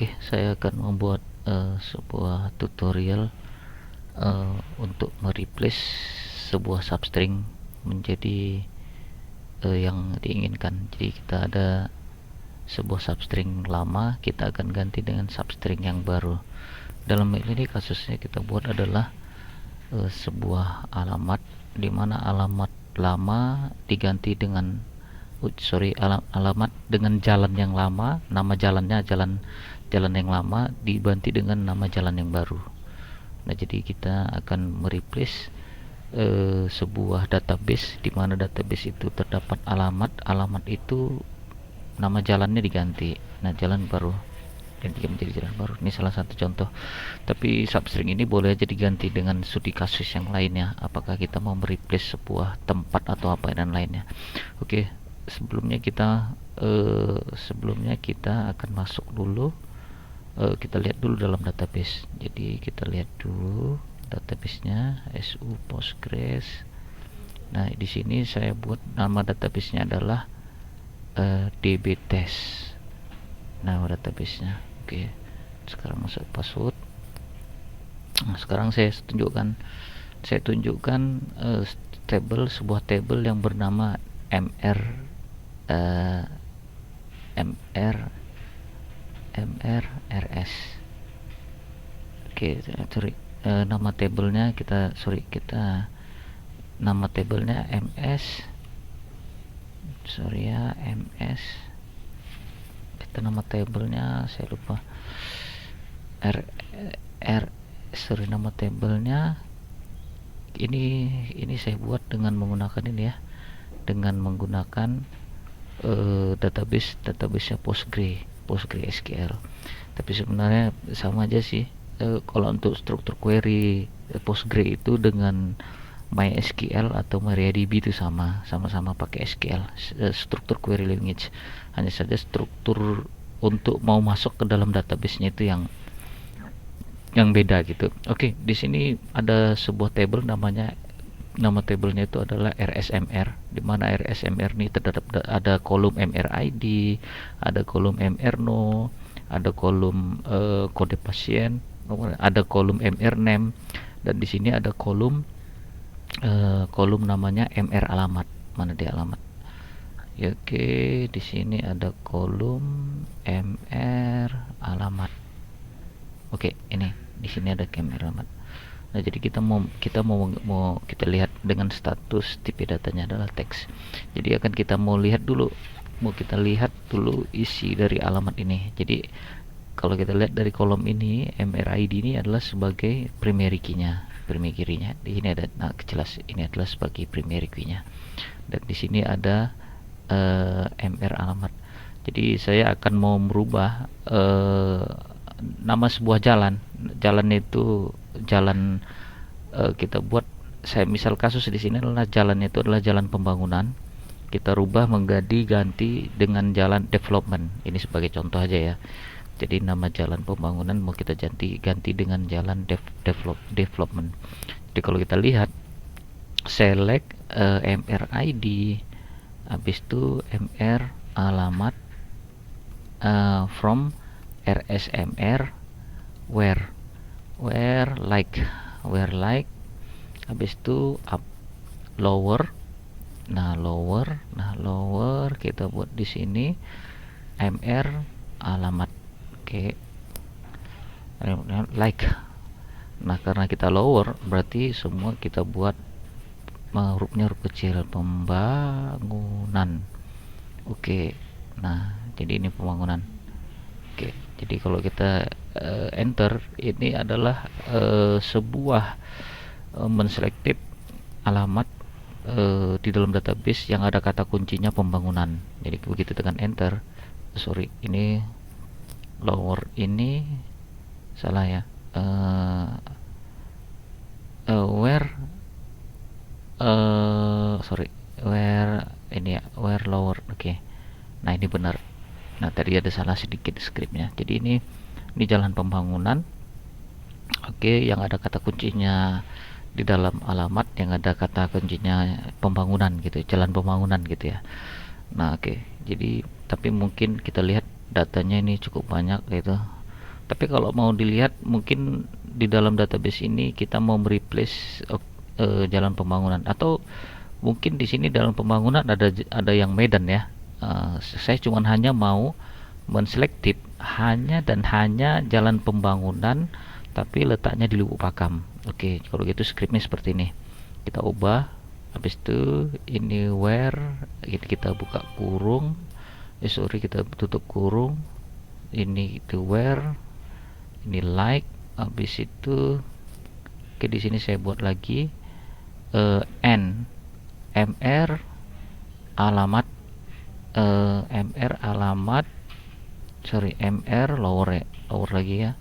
Oke, saya akan membuat sebuah tutorial untuk mereplace sebuah substring menjadi yang diinginkan. Jadi kita ada sebuah substring lama, kita akan ganti dengan substring yang baru. Dalam ini kasusnya kita buat adalah sebuah alamat, di mana alamat lama diganti dengan alamat dengan jalan yang lama, nama jalannya jalan yang lama diganti dengan nama jalan yang baru. Nah, jadi kita akan mereplace sebuah database di mana database itu terdapat alamat itu nama jalannya diganti. Nah, jalan baru ganti menjadi jalan baru. Ini salah satu contoh. Tapi substring ini boleh aja diganti dengan studi kasus yang lainnya. Apakah kita mau mereplace sebuah tempat atau apa dan lainnya. Oke, sebelumnya kita akan masuk dulu. Kita lihat dulu dalam database. Jadi kita lihat dulu databasenya SU Postgres. Nah, di sini saya buat nama databasenya adalah dbtest. Nah, databasenya. Oke, sekarang masuk password. Nah, sekarang saya tunjukkan sebuah table yang bernama mr rs. Oke, nama tabelnya kita nama tabelnya ms. Kita nama tabelnya saya lupa. Nama tabelnya ini saya buat dengan menggunakan ini ya, dengan menggunakan database-nya PostgreSQL. Tapi sebenarnya sama aja sih. Kalau untuk struktur query Postgre itu dengan MySQL atau MariaDB itu sama-sama pakai SQL, struktur query language. Hanya saja struktur untuk mau masuk ke dalam database-nya itu yang beda gitu. Oke, di sini ada sebuah table nama tabelnya itu adalah RSMR, di mana RSMR ini terdapat ada kolom MRID, ada kolom MRNO, ada kolom kode pasien, ada kolom MRName, dan di sini ada kolom namanya MR alamat. Mana dia alamat? Ya, oke, di sini ada kolom MR alamat. Oke, ini di sini ada MR alamat. Nah, jadi kita mau kita lihat dengan status tipe datanya adalah teks. Jadi kita mau lihat dulu isi dari alamat ini. Jadi kalau kita lihat dari kolom ini, MRID ini adalah sebagai primary key-nya. Di sini ada, jelas ini adalah sebagai primary key-nya. Dan di sini ada MR alamat. Jadi saya akan mau merubah nama sebuah jalan itu kita buat, saya misal kasus di sini adalah jalannya itu adalah jalan pembangunan, kita rubah ganti dengan jalan development. Ini sebagai contoh aja ya. Jadi nama jalan pembangunan mau kita ganti dengan jalan development. Jadi kalau kita lihat select MRID, habis itu MR alamat, from RSMR where like, habis itu up lower. Nah, lower kita buat di sini MR alamat. Oke. Like. Nah, karena kita lower berarti semua kita buat hurufnya huruf kecil, pembangunan. Oke. Nah, jadi ini pembangunan. Oke, jadi kalau kita enter, ini adalah sebuah menselektif alamat di dalam database yang ada kata kuncinya pembangunan. Jadi begitu tekan enter, ini lower ini salah ya, where where lower. Oke. Nah, ini benar. Nah, tadi ada salah sedikit skripnya. Jadi ini jalan pembangunan. Oke, yang ada kata kuncinya di dalam alamat, yang ada kata kuncinya pembangunan gitu, jalan pembangunan gitu ya. Nah, oke. Jadi tapi mungkin kita lihat datanya ini cukup banyak gitu. Tapi kalau mau dilihat mungkin di dalam database ini kita mau mereplace jalan pembangunan, atau mungkin di sini dalam pembangunan ada yang Medan ya. Saya cuma hanya mau menselektif hanya dan hanya jalan pembangunan tapi letaknya di Lubuk Pakam. Oke, kalau gitu scriptnya seperti ini. Kita ubah. Habis itu ini where, kita buka kurung. Kita tutup kurung. Ini itu where, ini like. Habis itu oke, di sini saya buat lagi n mr alamat mr lower lagi ya.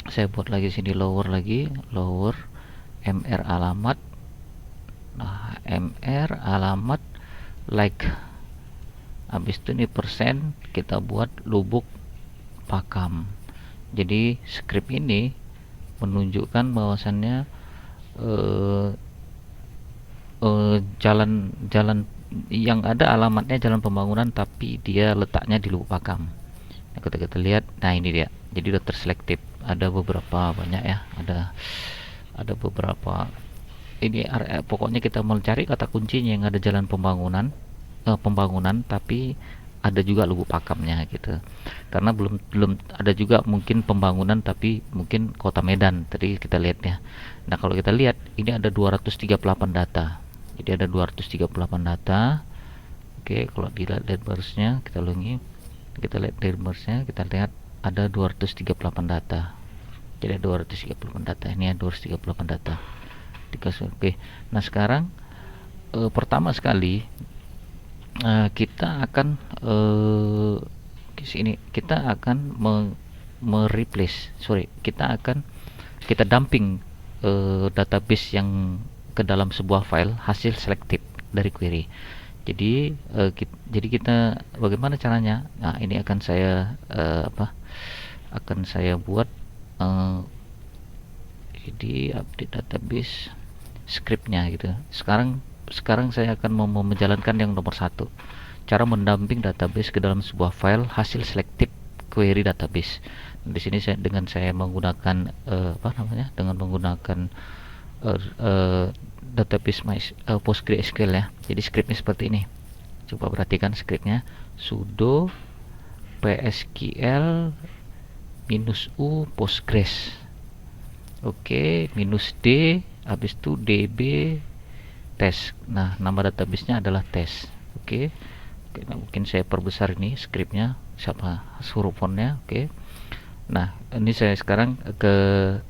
Saya buat lagi sini lower mr alamat. Nah, mr alamat like. Habis itu ini persen kita buat Lubuk Pakam. Jadi script ini menunjukkan bahwasannya jalan yang ada alamatnya jalan pembangunan tapi dia letaknya di Lubuk Pakam. Nah, kita lihat, nah ini dia. Jadi udah terselektif. Ada beberapa banyak ya. Ada beberapa. Ini pokoknya kita mencari kata kuncinya yang ada jalan pembangunan tapi ada juga Lubuk Pakamnya gitu. Karena belum ada juga mungkin pembangunan tapi mungkin Kota Medan tadi kita lihat ya. Nah, kalau kita lihat ini ada 238 data. Jadi ada 238 data. Oke, kalau dilihat dashboard-nya kita ulangi. Kita lihat dashboard-nya, kita lihat ada 238 data. Jadi ada 238 data. Ini ada 238 data. Oke. Nah, sekarang pertama sekali kita akan kita dumping database yang ke dalam sebuah file hasil selektif dari query. Jadi kita bagaimana caranya? Nah, ini akan saya buat jadi update database scriptnya gitu. Sekarang saya akan mau menjalankan yang nomor 1, cara mendamping database ke dalam sebuah file hasil selektif query database. Di sini dengan saya menggunakan dengan menggunakan database PostgreSQL ya. Jadi scriptnya seperti ini. Coba perhatikan scriptnya, sudo psql -u postgres. Oke, -d, habis itu db tes. Nah, nama databasenya adalah tes. Oke. Nah, mungkin saya perbesar ini scriptnya, huruf fontnya. Oke. Nah, ini saya sekarang ke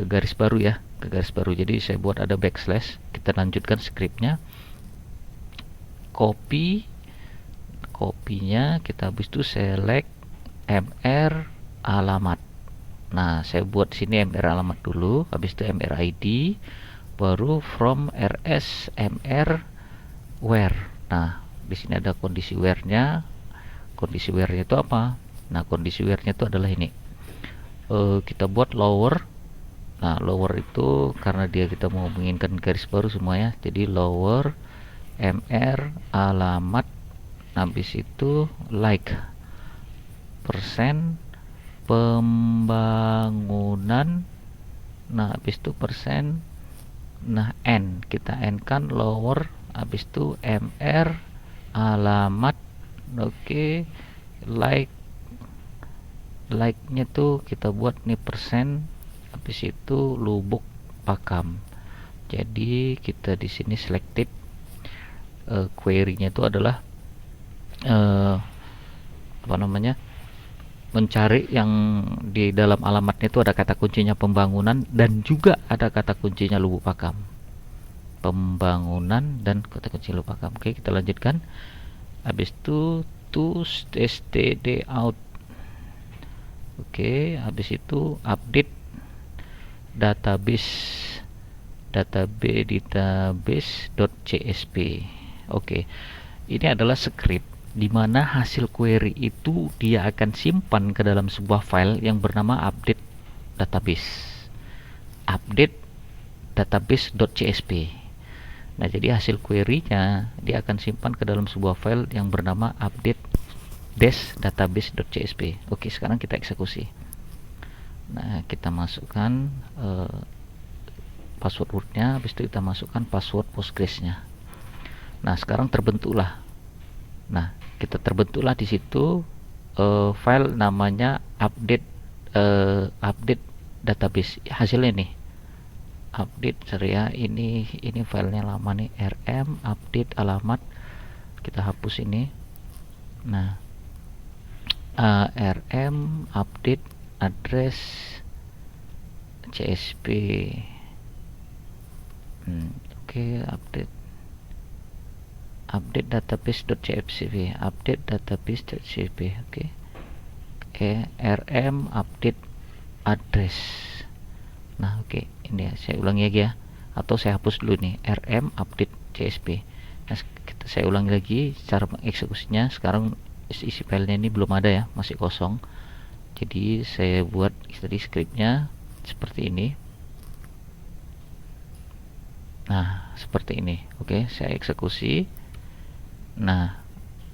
garis baru ya, ke garis baru. Jadi saya buat ada backslash. Kita lanjutkan scriptnya. Kopinya kita habis itu select mr alamat. Nah, saya buat sini mr alamat dulu, habis itu mr id, baru from rs mr where. Nah, di sini ada kondisi where-nya. Kondisi where-nya itu apa? Nah, kondisi where-nya itu adalah ini. Kita buat lower. Nah, lower itu karena kita mau menginginkan garis baru semua ya. Jadi lower mr alamat, habis itu like persen pembangunan. Nah, habis itu persen. Nah, n kita n kan lower, habis itu mr alamat. Oke, like-nya tuh kita buat nih persen, habis itu Lubuk Pakam. Jadi kita di sini selected query-nya itu adalah mencari yang di dalam alamatnya itu ada kata kuncinya pembangunan dan juga ada kata kuncinya Lubuk Pakam. Pembangunan dan kata kunci Lubuk Pakam. Oke, kita lanjutkan. Habis itu to std out. Oke, habis itu update database.csv. Oke, ini adalah script di mana hasil query itu dia akan simpan ke dalam sebuah file yang bernama update database.csv. Nah, jadi hasil query-nya dia akan simpan ke dalam sebuah file yang bernama update database.csp. Oke, sekarang kita eksekusi. Nah, kita masukkan password rootnya, habis itu kita masukkan password Postgres-nya. Nah, sekarang terbentuklah. Nah, kita terbentuklah di situ file namanya update database. Hasilnya nih, update ya, ini filenya lama nih, rm update alamat, kita hapus ini. Nah, rm update address csp. Oke, update database.csp, update database.csp. Oke, rm update address. Nah, oke, ini ya, saya ulangi lagi ya, atau saya hapus dulu nih, rm update csp. Nah, saya ulangi lagi cara mengeksekusinya. Sekarang isi filenya ini belum ada ya, masih kosong. Jadi saya buat tadi skripnya seperti ini. Nah, seperti ini. Oke, saya eksekusi. Nah,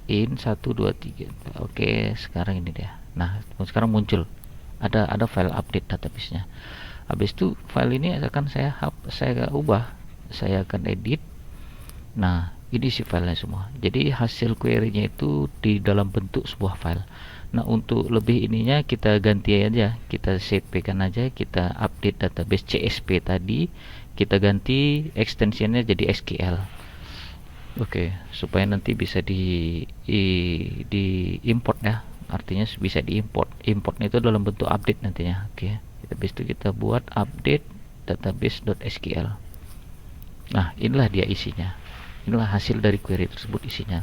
in 1 2 3. Oke, sekarang ini dia. Nah, sekarang muncul ada file update database-nya. Habis itu file ini akan saya ubah. Saya akan edit. Nah, ini isi filenya semua. Jadi hasil query-nya itu di dalam bentuk sebuah file. Nah, untuk lebih ininya kita ganti aja, kita cp kan aja, kita update database csp tadi, kita ganti ekstensinya jadi SQL. Oke, supaya nanti bisa di import ya, artinya bisa diimport. Importnya itu dalam bentuk update nantinya. Oke, habis itu kita buat update database.sql. Nah, inilah dia isinya. Inilah hasil dari query tersebut isinya.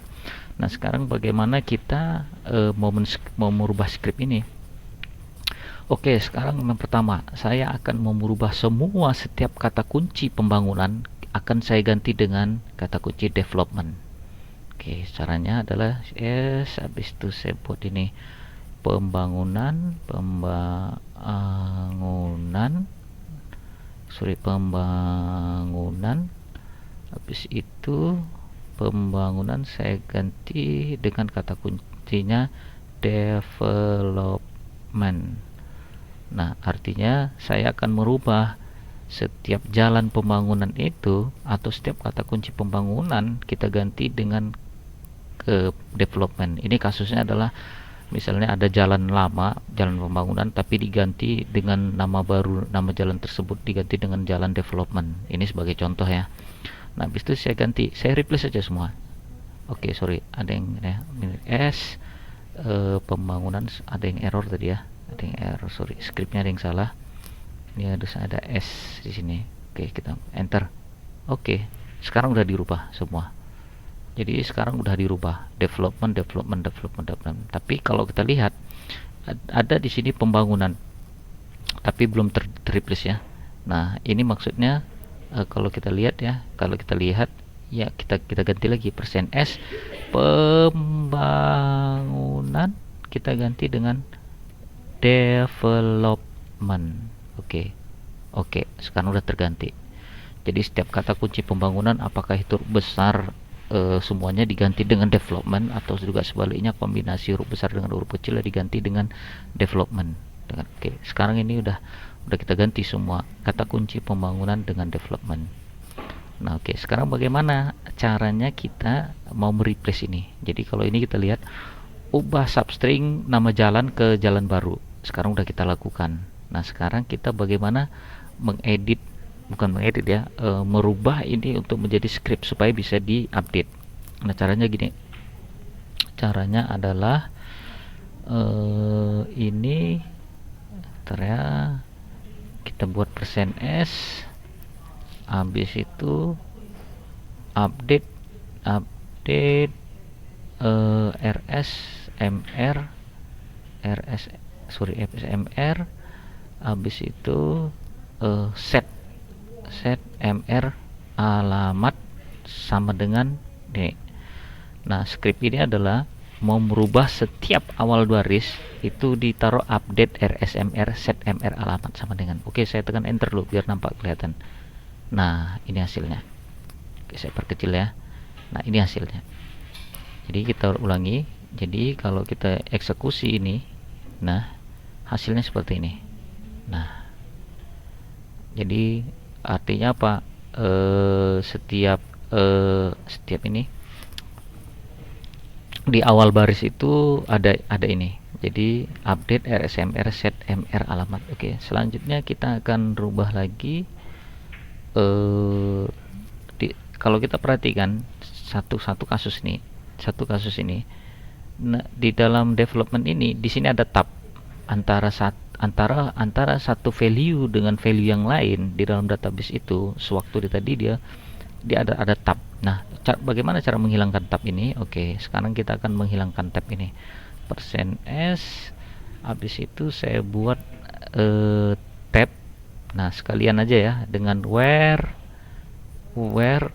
Nah, sekarang bagaimana kita mau merubah script ini? Oke, sekarang yang pertama, saya akan merubah setiap kata kunci pembangunan akan saya ganti dengan kata kunci development. Oke, caranya adalah habis itu saya buat ini pembangunan, habis itu pembangunan saya ganti dengan kata kuncinya development. Nah, artinya saya akan merubah setiap jalan pembangunan itu, atau setiap kata kunci pembangunan kita ganti dengan ke development. Ini kasusnya adalah misalnya ada jalan lama, jalan pembangunan, tapi diganti dengan nama baru, nama jalan tersebut diganti dengan jalan development. Ini sebagai contoh ya. Nah, habis itu saya ganti, saya replace saja semua. Oke, sorry, ada yang pembangunan, ada yang error tadi ya, ada yang error, sorry, scriptnya ada yang salah. Ini ada S di sini. Oke, kita enter. Oke, sekarang udah dirubah semua. Jadi sekarang udah dirubah development. Tapi kalau kita lihat ada di sini pembangunan, tapi belum ter-replace ya. Nah, ini maksudnya kalau kita lihat ya, kita ganti lagi %s pembangunan, kita ganti dengan development. Oke, sekarang udah terganti. Jadi setiap kata kunci pembangunan, apakah itu besar semuanya diganti dengan development, atau juga sebaliknya kombinasi huruf besar dengan huruf kecil diganti dengan development. Oke, sekarang ini udah kita ganti semua kata kunci pembangunan dengan development. Nah, oke, sekarang bagaimana caranya kita mau mereplace ini? Jadi kalau ini kita lihat, ubah substring nama jalan ke jalan baru. Sekarang udah kita lakukan. Nah, sekarang kita bagaimana merubah ini untuk menjadi script supaya bisa diupdate. Nah, caranya gini. Caranya adalah ini kita buat %s, habis itu update rsmr, habis itu set mr alamat sama dengan D. Nah, script ini adalah mau merubah setiap awal baris itu ditaruh update rsmr set mr alamat sama dengan. Oke, saya tekan enter dulu biar nampak kelihatan. Nah, ini hasilnya. Oke, saya perkecil ya. Nah, ini hasilnya. Jadi kita ulangi, Jadi kalau kita eksekusi ini, nah hasilnya seperti ini. Nah, jadi artinya apa? Setiap ini di awal baris itu ada ini. Jadi update rsmr set mr alamat. Oke, selanjutnya kita akan rubah lagi. Kalau kita perhatikan satu kasus ini, nah, di dalam development ini di sini ada tab antara satu value dengan value yang lain di dalam database itu. Sewaktu tadi dia ada tab. Nah, bagaimana cara menghilangkan tab ini? Oke, sekarang kita akan menghilangkan tab ini. %s, habis itu saya buat tab. Nah, sekalian aja ya dengan where mr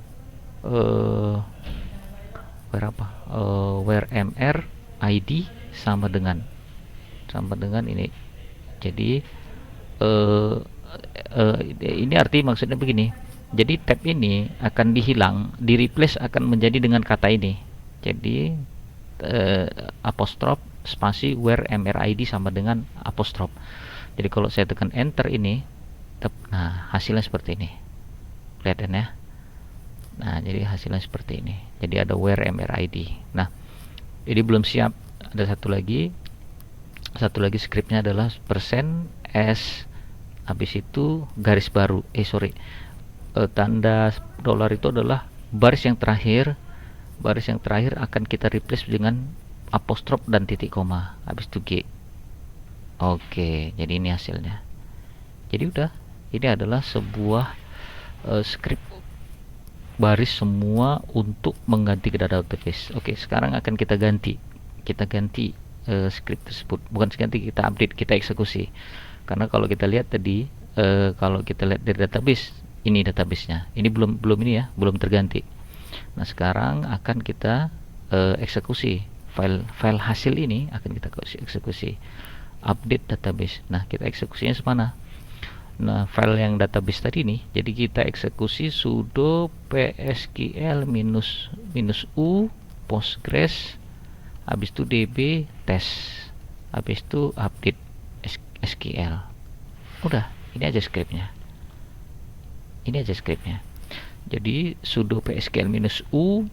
id sama dengan ini. Jadi ini arti maksudnya begini. Jadi tab ini akan di replace akan menjadi dengan kata ini. Jadi apostrof spasi where mrid sama dengan apostrof. Jadi kalau saya tekan enter ini, nah hasilnya seperti ini. Kelihatan ya. Nah, jadi hasilnya seperti ini. Jadi ada where mrid. Nah, jadi belum siap. Ada satu lagi scriptnya adalah %s, habis itu garis baru. Tanda dolar itu adalah baris yang terakhir akan kita replace dengan apostrof dan titik koma, habis itu g. Oke, jadi ini hasilnya. Jadi udah, ini adalah sebuah script baris semua untuk mengganti ke database. Oke, sekarang akan kita ganti script tersebut. Bukan ganti, kita update, kita eksekusi. Karena kalau kita lihat tadi, kalau kita lihat dari database, ini databasenya, ini belum ini ya, belum terganti. Nah, sekarang akan kita eksekusi file hasil ini, akan kita eksekusi update database. Nah, kita eksekusinya semana? Nah, file yang database tadi nih, jadi kita eksekusi sudo psql -u postgres, habis itu db test, habis itu update sql. Udah, ini aja scriptnya. Jadi sudo psql -u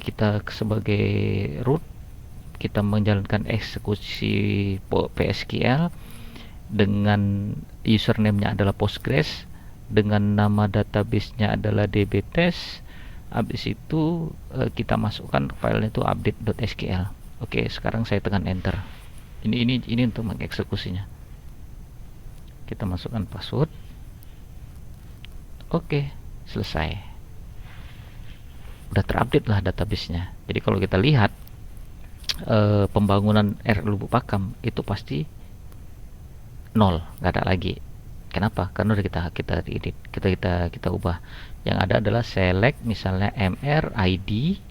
kita sebagai root, kita menjalankan eksekusi psql dengan username-nya adalah postgres, dengan nama database-nya adalah dbtest. Habis itu kita masukkan filenya itu update.sql. Oke, sekarang saya tekan enter. Ini untuk mengeksekusinya. Kita masukkan password. Oke, selesai. Udah terupdate lah database-nya. Jadi kalau kita lihat pembangunan R Lubuk Pakam itu pasti 0, nggak ada lagi. Kenapa? Karena udah kita edit, kita ubah. Yang ada adalah select misalnya mr id,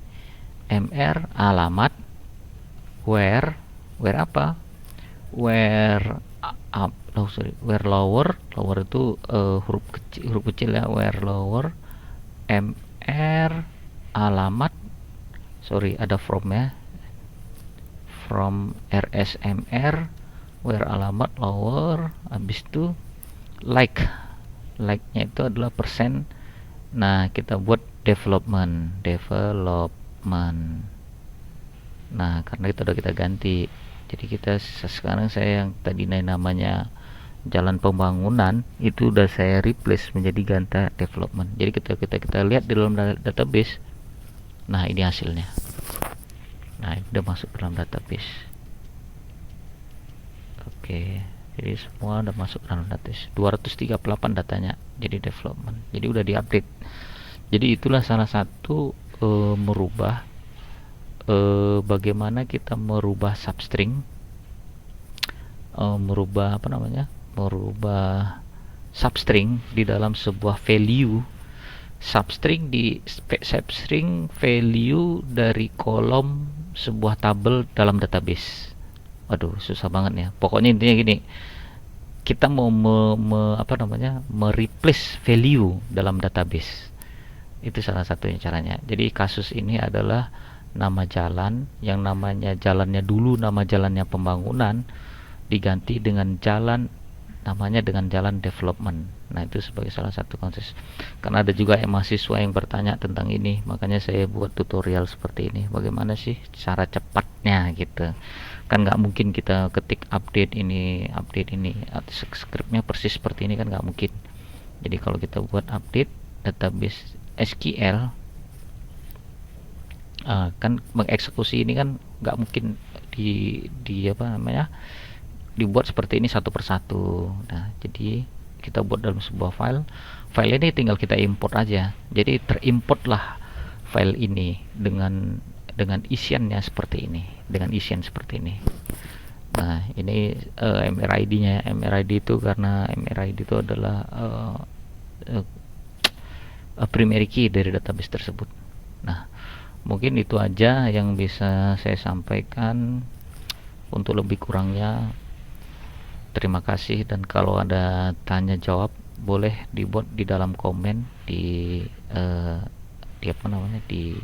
mr alamat, where apa? Where lower itu huruf kecil ya, where lower, mr alamat, ada from ya, from rsmr, where alamat lower, habis itu like-nya itu adalah %. Nah, kita buat development. Nah, karena itu udah kita ganti, jadi sekarang saya yang tadi namanya jalan pembangunan itu udah saya replace menjadi Ganta development. Jadi kita lihat di dalam database. Nah, ini hasilnya. Nah, ini udah masuk dalam database. Oke, jadi semua udah masuk dalam database. 238 datanya jadi development. Jadi udah diupdate. Jadi itulah salah satu merubah bagaimana kita merubah substring, merubah substring di dalam sebuah value. Substring value dari kolom sebuah tabel dalam database. Waduh, susah banget ya. Pokoknya intinya gini, kita mau mereplace value dalam database. Itu salah satunya caranya. Jadi kasus ini adalah nama jalan, yang namanya jalannya dulu nama jalannya pembangunan diganti dengan jalan namanya dengan jalan development. Nah, itu sebagai salah satu konsep. Karena ada juga mahasiswa yang bertanya tentang ini, makanya saya buat tutorial seperti ini. Bagaimana sih cara cepatnya gitu. Kan nggak mungkin kita ketik update ini, skripnya persis seperti ini kan nggak mungkin. Jadi kalau kita buat update database SQL, kan mengeksekusi ini kan nggak mungkin di apa namanya dibuat seperti ini satu persatu. Nah, jadi kita buat dalam sebuah file ini tinggal kita import aja, jadi terimport lah file ini dengan isiannya seperti ini, dengan isian seperti ini. Nah, ini MRID-nya. MRID itu karena MRID itu adalah primary key dari database tersebut. Nah, mungkin itu aja yang bisa saya sampaikan. Untuk lebih kurangnya terima kasih, dan kalau ada tanya jawab boleh dibuat di dalam komen di apa namanya di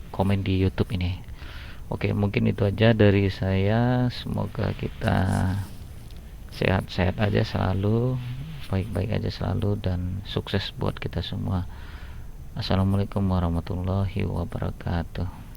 komen di YouTube ini. Oke, mungkin itu aja dari saya. Semoga kita sehat-sehat aja selalu, baik-baik aja selalu, dan sukses buat kita semua. Assalamualaikum warahmatullahi wabarakatuh.